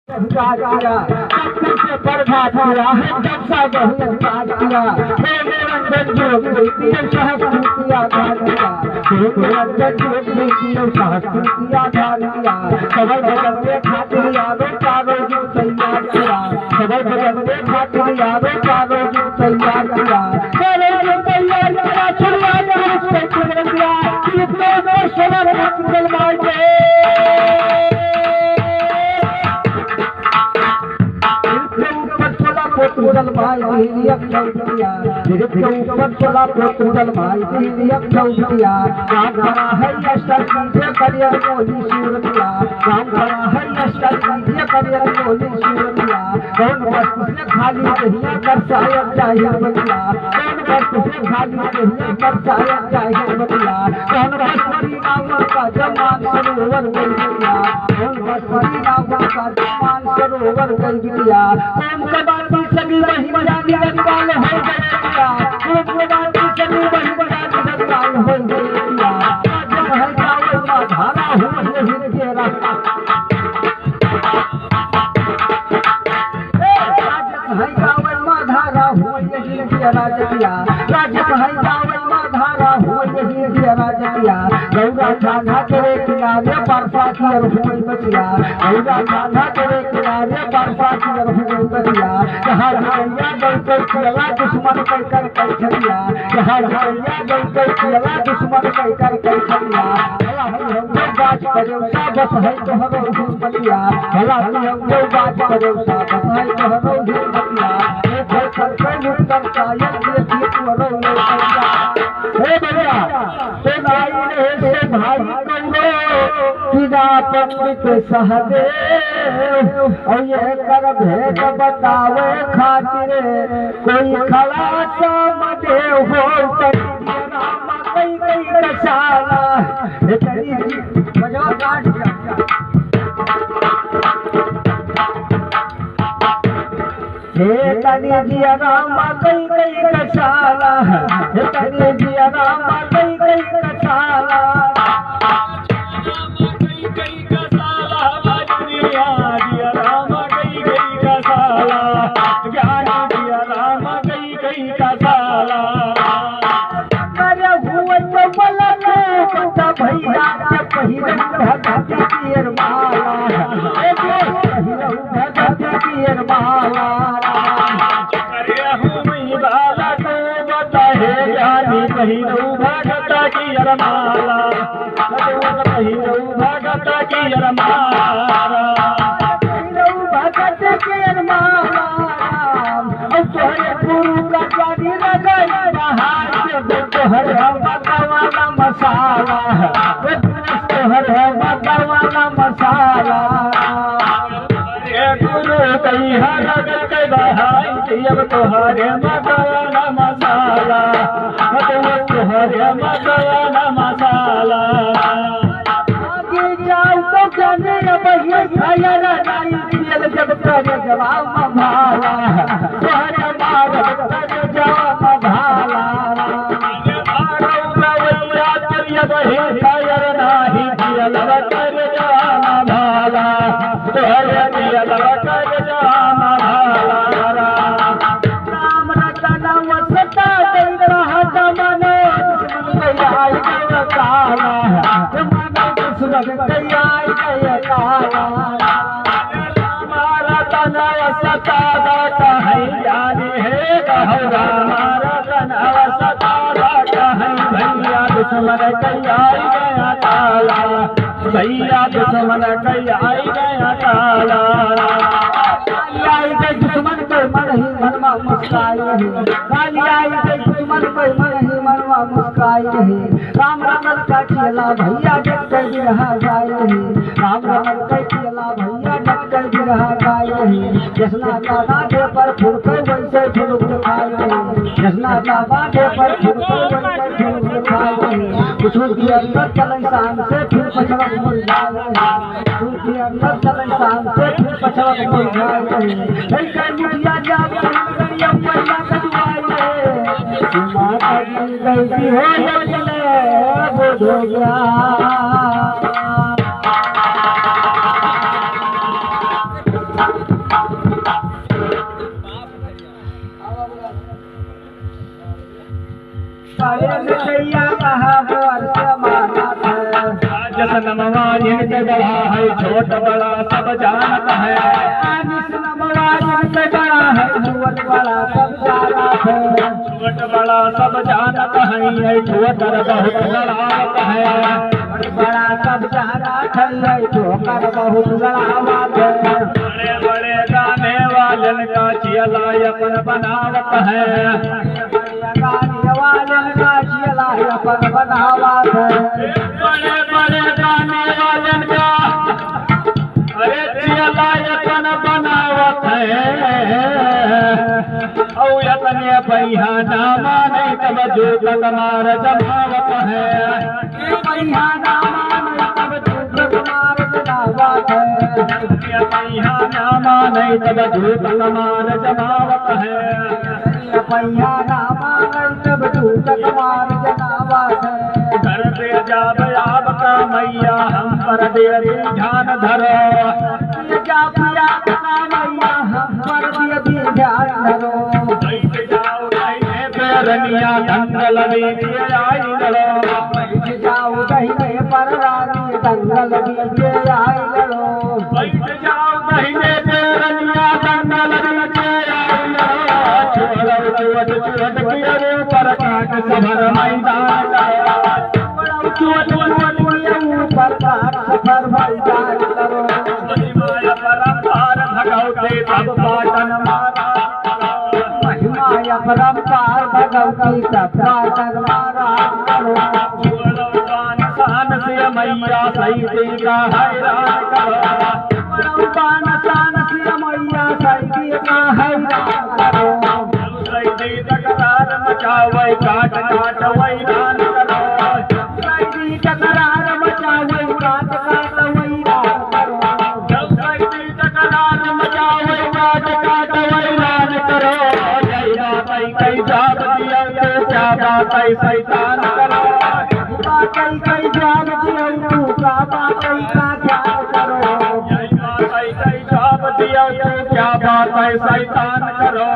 किया सबसे पर्दा किया जब सा बहु किया हे निरंजन जोगी किया सहस्त्र किया दान किया हे निरंजन जोगी किया सहस्त्र किया दान किया सबल बदलने खातिर यादों चारों दिन तैयार किया सबल बदलने खातिर यादों चारों दिन तैयार किया चारों दिन तैयार किया शुरुआत से कर दिया कितने में सबर निकल मारे पोतुल भाई दिलिया खौटिया तेरे के ऊपर चला पोतुल भाई दिलिया खौटिया काम करा है अस्तर कीजिए करियर मोली सूरतिया काम करा है अस्तर कीजिए करियर मोली सूरतिया कौन वस्तु से खाली दहिया कर शायद चाहिए बतिया कौन वस्तु से खाली दहिया कर शायद चाहिए बतिया कौन भस्मरी नाम का जमान सरोवर गई बिटिया कौन भस्मरी नाम का जमान सरोवर गई बिटिया कौन कबाड़ी सभी वही बजानी रंगाल हो गया खूब बजानी सभी वही बजानी रंगाल हो गया जब है चावल का धारा हो हिर के रास्ता है चावल में धारा हो हिर के राजकिया राज है चावल में धारा हो हिर के राजकिया गौरा झाझा तेरे किनारे परसा की रहुई बचिया गौरा झाझा तेरे किनारे परसा की रहुई बचिया कहा भैया गौते किया दुश्मन कह कर छलिया कहा भैया गौते किया दुश्मन कह कर छलिया भला हम बात करे सा बस है तोहरो धूम बतिया भला हम बात करे सा बस है तोहरो धूम बतिया ए घर कर के उत्तर शायद ये तोहरो बतिया हे भैया तो नाई ने से भाई कौरो पिता पंडित सहदेव और ये कर भेद बतावे खातिर कोई खड़ा समदेव हो राम कई कई कसाला तेरी बजा काट हे तनी जिया राम कई कई कसाला हे तनी जिया राम कई कई कसाला भैया पहिरन भगती पियर माला पहिरन भगती पियर माला करे हुई बाला तो बताहे जानी पहिरन भगता पियर माला पहिरन भगता पियर माला पहिरन भगत पियर माला और तोहरे गुरु का जानी लगाई बहार के तोहरे भगवान मसाला हर वाला मसाला गुरु कई हर के बहाई अब तोहरे मसाला मसाला तोहरे मसाला मसाला आगे जाओ तो जाने बहिया खाया नाई जब करे जवाब भाला तोहरे मार करे जवाब भाला बही खायर नाही दियल कर जाना भाला तोहरे दियल कर जाना भाला राम रतन वसता दे रहत मने दुश्मन आई गय काला मन दुश्मन आई गय काला राम रतन वसता है यानी है कहरा रतन वसता भैया दुश्मन कई आई गया काला भैया दुश्मन कई आई गया काला आई गई दुश्मन के मन ही मनवा मुस्काई है काली आई गई दुश्मन के मन ही मनवा मुस्काई है राम रमन का चला भैया जग कर बिरहा गाय है राम रमन का चला भैया जग कर बिरहा गाय है जसना का बाटे पर फुरके वैसे फुरुक खाए है जसना का बाटे पर फुरके वैसे फुरुक खाए कुछ की अंदर चले शाम से फिर पछड़ा मुड़ जाए कुछ की अंदर चले शाम से फिर पछड़ा मुड़ जाए ऐसा मुझिया जा गड़िया पैसा कटवाए माता जी गलती हो चले बुझ गया नमवा जिनके बड़ा है छोट बड़ा सब जानत है। नमवा जिनके बड़ा है छोट बड़ा सब जानत है। छोट बड़ा सब जानत है ठोकर बहुत लड़ावत है। बड़ा सब जानत है ठोकर बहुत लड़ावत है। बड़े बड़े गाने वालन का चियला अपन बनावत है। गाने वालन का चियला अपन बनावत है। बड़े बड़े गाने वालन का अरे चियला अपन बनावत है। औ यतने पैहा नामा नहीं तब जो तमार जमावत है। पैहा नामा नहीं तब जो तमार जमावत है। पैहा नामा नहीं तब जो तमार जमावत है। पैहा नामा नहीं तब जो तमार जमावत है। घर पे जाब आप का मैया हम पर दे ध्यान धरो। जाब आप का मैया हम पर दे ध्यान धरो। बैठ जाओ दाहिने पैरनिया दंगल दीजिए आई लड़ो। बैठ जाओ दाहिने पर रानी दंगल दीजिए आई लड़ो। बैठ जाओ दाहिने पैरनिया दंगल दीजिए आई लड़ो। छोड़ो चुवट चुवट पियरो पर काट सभर मैदान करो। चुवट चुवट पियरो पर काट सभर मैदान करो। महिमा परंपार भगवती सब पाटन मारा। महिमा परंपार भगवती सब पाटन मारा करो। छोड़ो कान शान से मैया सैदी का हैरान करो। छोड़ो कान शान से मैया सैदी का हैरान करो। सैदी तकरार मचावे काट काट वैरान करो। सैदी तकरार मचावे काट काट वैरान करो। जब सैदी तकरार मचावे काट काट वैरान करो। जय बातई कई जाब दिया तो क्या बातई शैतान करो। बातई कई जाब दिया तो क्या बातई का ध्यान करो। जय बातई कई जाब दिया तो क्या बातई शैतान करो।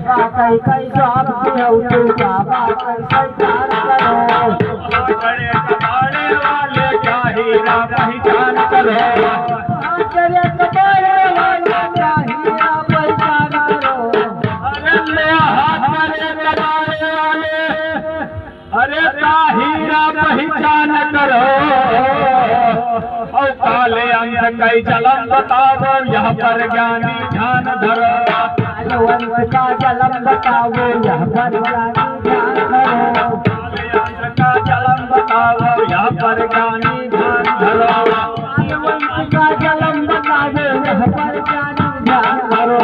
बातई कई जाब दिया तो क्या बातई शैतान करो। बड़े कबाड़े वाले क्या हीरा पहचान करो। बड़े कबाड़े वाले क्या हीरा पहचान करो। अरे ले हाथ बड़े कबाड़े वाले अरे क्या हीरा पहचान करो। और काले अंग कई जलम बताओ यहाँ पर ज्ञानी ध्यान धरो। अंग का जलम बताओ यहाँ पर ज्ञानी ध्यान धरो। काले अंग का जलम बताओ यहाँ पर ज्ञानी ध्यान धरो। अंग का जलम बताओ यहाँ पर ज्ञानी ध्यान धरो।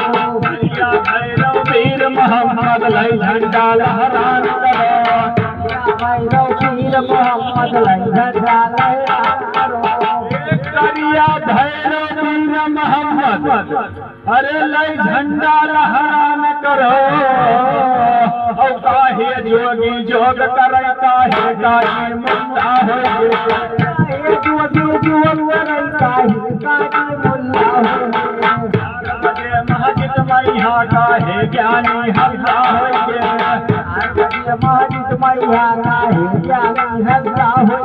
भैरव वीर मोहम्मद लई झंडा लहरान करो। भैरव वीर मोहम्मद लई झंडा लहरान करो। करिया भैरव वीर मोहम्मद अरे लई झंडा लहरान करो। और काहे जोगी जोग करे काहे काहे मुल्ला हो। जोगी जोग करे काहे काहे मुल्ला हो। महजिद मैया काहे ज्ञानी हल्ला हो। महजिद मैया काहे ज्ञानी हल्ला हो।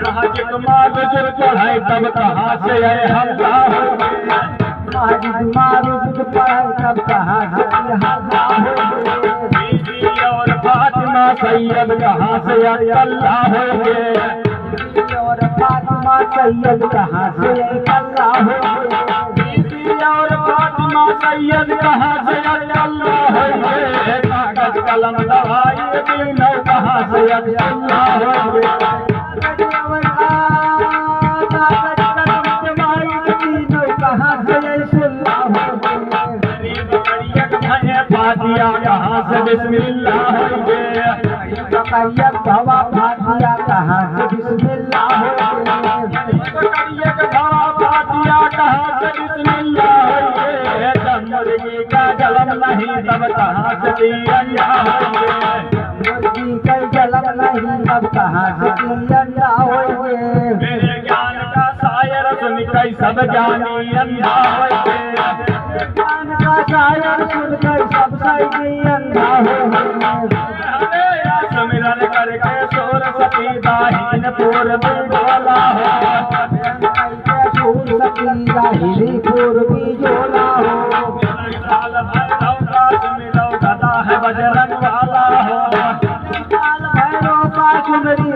महजिद मारुजुर पढ़ाई तब कहाँ से हल्ला हो। महजिद मारुजुर पढ़ाई तब कहाँ से हल्ला हो। बीबी और फातिमा सैयद कहाँ से अल्लाह हो। बीबी और फातिमा सैयद कहाँ से अल्लाह हो। बीबी और फातिमा सैयद कहाँ से अल्लाह हो। कागज कलम दवाई तीनों कहाँ से अल्लाह हो। फातिया कहाँ से बिस्मिल्लाह हो गए। भवा फातिया कहाँ से बिस्मिल्लाह हो गए। भवा फातिया कहाँ से बिस्मिल्लाह हो गए। जब मुर्गी का जलम नहीं तब कहाँ से दिया हो गए। मुर्गी का जलम नहीं तब कहाँ से दिया हो गए। मेरे ज्ञान का शायर सुन कई सब ज्ञानी अंधा हो गए। सुमिरन करके सोर सती दाहिन पूर्व बोला हो